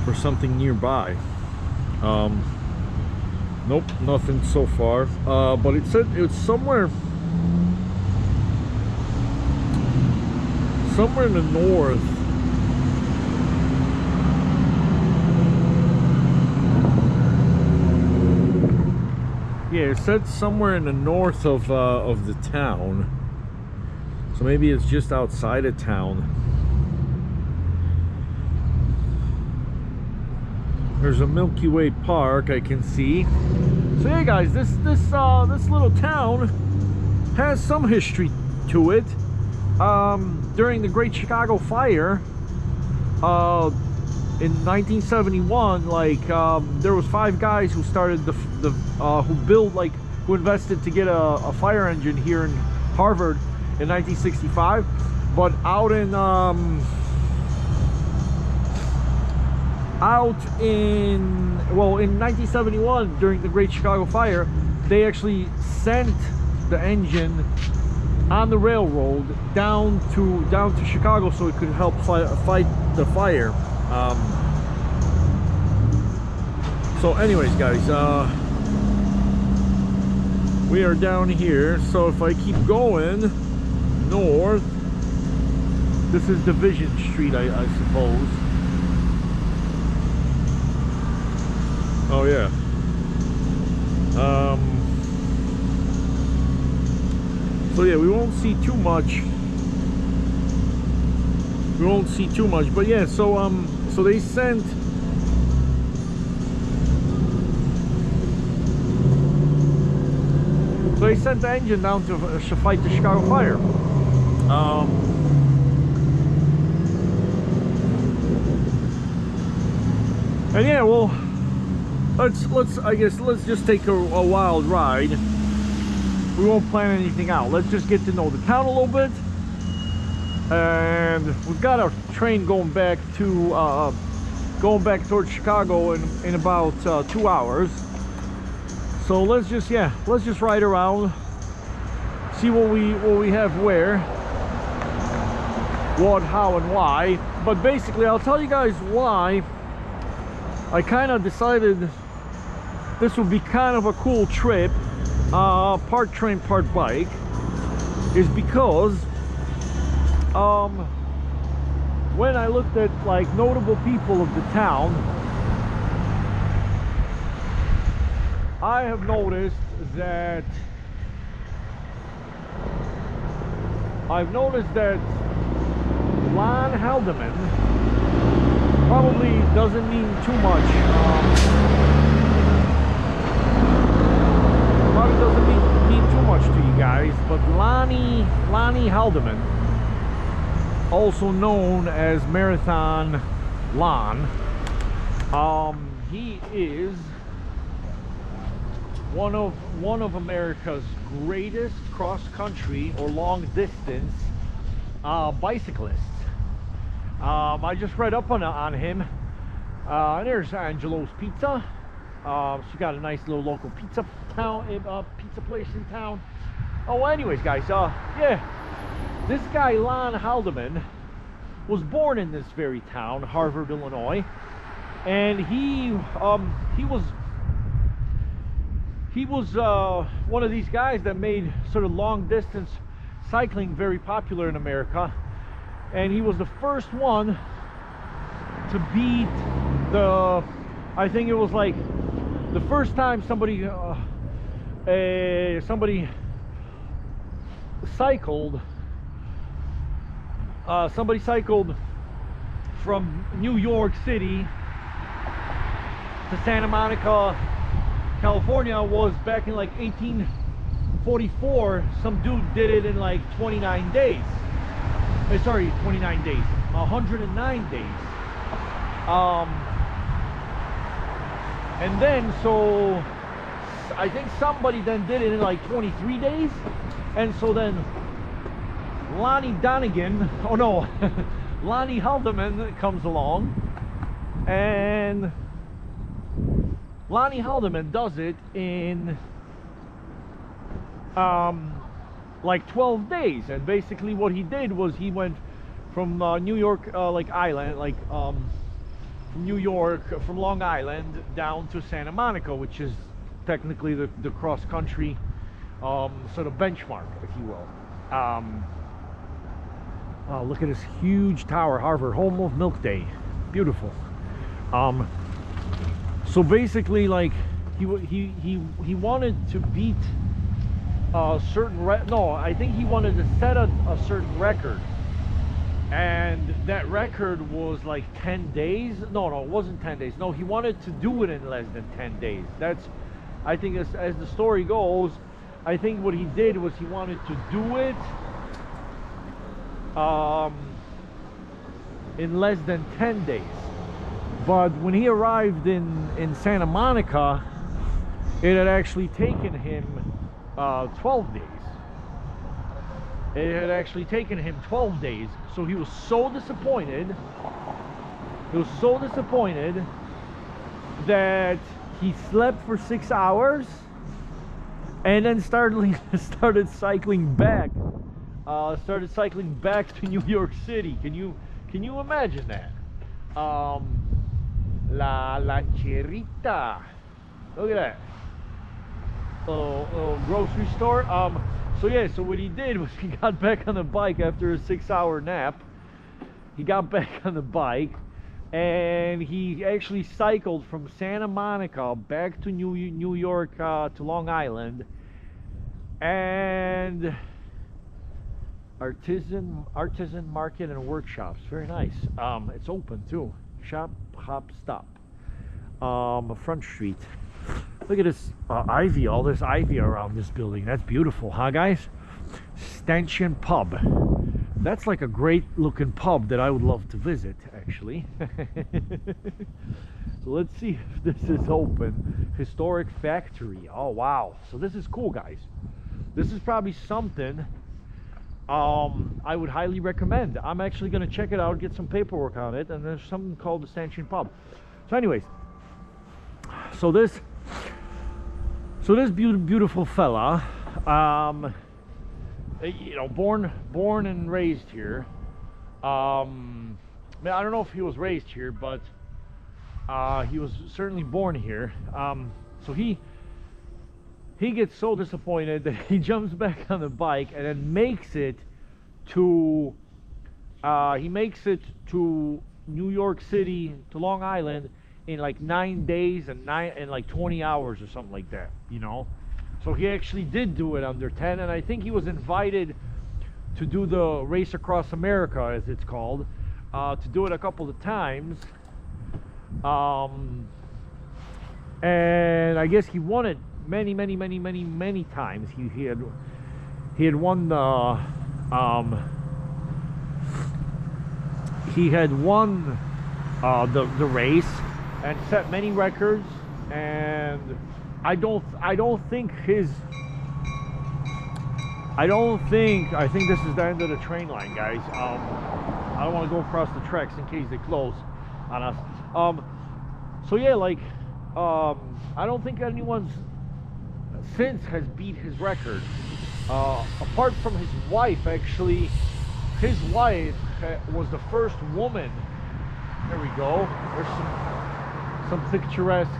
for something nearby. Nope, nothing so far. But it said it's somewhere in the north. Yeah, it said somewhere in the north of the town. So maybe it's just outside of town. There's a Milky Way Park I can see. So yeah, guys, this little town has some history to it. During the Great Chicago Fire, in 1971, like there was 5 guys who started who invested to get a fire engine here in Harvard in 1965. But out in 1971, during the Great Chicago Fire, they actually sent the engine on the railroad down to Chicago so it could help fight the fire. So anyways, guys, we are down here. So if I keep going north, this is Division Street, I suppose. Oh yeah. So yeah, we won't see too much. But yeah, so they sent the engine down to fight the Chicago Fire. And yeah, well, let's just take a wild ride. We won't plan anything out. Let's just get to know the town a little bit. And we've got our train going back towards Chicago in about 2 hours. So let's just ride around, see what we have where, what, how, and why. But basically, I'll tell you guys why I kind of decided this would be kind of a cool trip, part train, part bike, is because when I looked at like notable people of the town, I have noticed that Lon Haldeman probably doesn't mean too much. Probably doesn't mean too much to you guys, but Lonnie Haldeman, also known as Marathon Lon, he is one of America's greatest cross-country or long-distance bicyclists. I just read up on him. There's Angelo's Pizza. She got a nice little local pizza place in town. Oh, anyways, guys, yeah, this guy Lon Haldeman was born in this very town, Harvard, Illinois, and he was one of these guys that made sort of long distance cycling very popular in America, and he was the first one to beat I think it was like the first time somebody cycled from New York City to Santa Monica, California, was back in like 1844. Some dude did it in like 29 days. Sorry, 29 days, 109 days. And then, so I think somebody then did it in like 23 days. And so then Lonnie Haldeman comes along, and Lonnie Haldeman does it in like 12 days. And basically what he did was he went from New York, like Island, like New York, from Long Island down to Santa Monica, which is technically the cross country sort of benchmark, if you will. Oh, look at this huge tower, Harvard, home of Milk Day, beautiful. So basically, like he wanted to beat a certain no, I think he wanted to set a certain record, and that record was like 10 days. No, it wasn't 10 days. No, he wanted to do it in less than 10 days. That's, I think, as the story goes, I think what he did was he wanted to do it in less than 10 days. But when he arrived in Santa Monica, it had actually taken him 12 days. It had actually taken him 12 days. So he was so disappointed. He was so disappointed that he slept for 6 hours and then started cycling back. Started cycling back to New York City. Can you imagine that? La Lancherita. Look at that. Little grocery store. So yeah, so what he did was he got back on the bike after a 6-hour nap. He got back on the bike and he actually cycled from Santa Monica back to New York to Long Island. And artisan market and workshops, very nice. It's open too. Shop, hop, stop. Front Street. Look at this ivy, all this ivy around this building. That's beautiful, huh, guys? Stanchion Pub. That's like a great looking pub that I would love to visit, actually. So let's see if this is open. Historic Factory. Oh wow, so this is cool, guys. This is probably something I would highly recommend. I'm actually going to check it out, get some paperwork on it, and there's something called the Stanchion Pub. So anyways, so this beautiful fella, you know, born and raised here. I mean, I don't know if he was raised here, but he was certainly born here. So he gets so disappointed that he jumps back on the bike and then makes it to New York City, to Long Island, in like 9 days and like 20 hours or something like that, you know. So he actually did do it under 10, and I think he was invited to do the Race Across America, as it's called, to do it a couple of times, and I guess he won it many times. He had won the the race and set many records, and I think I think this is the end of the train line, guys. I don't want to go across the tracks in case they close on us. So yeah, like I don't think anyone's since has beat his record, apart from his wife. Actually, his wife was the first woman. There we go. There's some picturesque